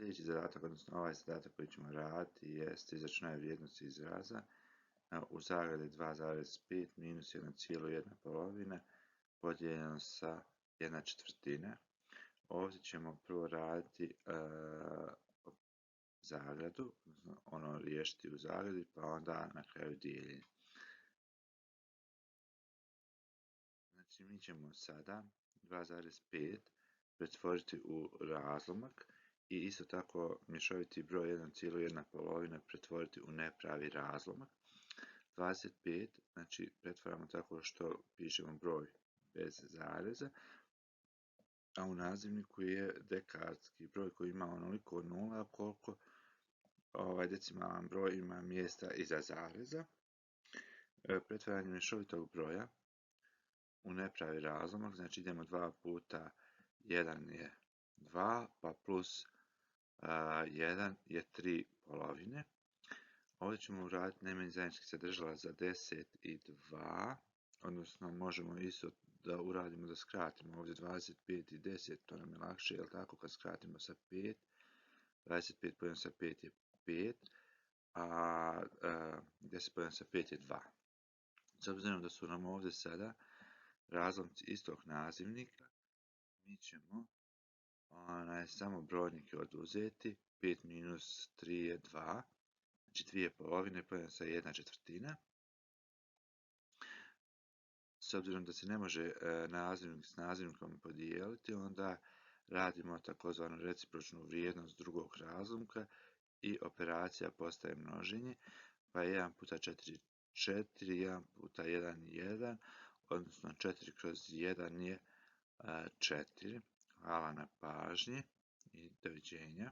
Sljedeći zadatak, odnosno ovaj zadatak koji ćemo raditi, jest izračunaj vrijednost izraza u zagradi 2,5 minus 1,1 podijeljeno sa 1/4. Ovdje ćemo prvo raditi zagradu, ono riješiti u zagradi, pa onda na kraju dijeljenje. Znači mi ćemo sada 2,5 pretvoriti u razlomak i isto tako mješoviti broj 1,1 pretvoriti u nepravi razlomak. 25, znači pretvaramo tako što pišemo broj bez zareza, a u nazivniku je dekartski broj koji ima onoliko nula koliko decimalan broj ima mjesta iza zareza. Pretvaranje mješovitog broja u nepravi razlomak, znači idemo 2 puta 1 je 2, pa plus 1 je 3 polovine. Ovdje ćemo uraditi najmanji zajednički sadržalac za 10 i 2, odnosno možemo isto da uradimo da skratimo ovdje 25 i 10, to nam je lakše, jel tako, kad skratimo sa 5, 25 podijeljeno sa 5 je 5, a 10 podijeljeno sa 5 je 2. S obzirom da su nam ovdje sada razlomci istog nazivnika, mi ćemo samo brojnike oduzeti. 5 minus 3 je 2, znači 2 polovine podijeljeno sa 1/4. S obzirom da se ne može nazivnik s nazivnikom podijeliti, onda radimo takozvanu recipročnu vrijednost drugog razlomka i operacija postaje množenje, pa 1 puta 4 4, 1 puta 1 1, odnosno 4 kroz 1 je 4. Hvala na pažnji i doviđenja.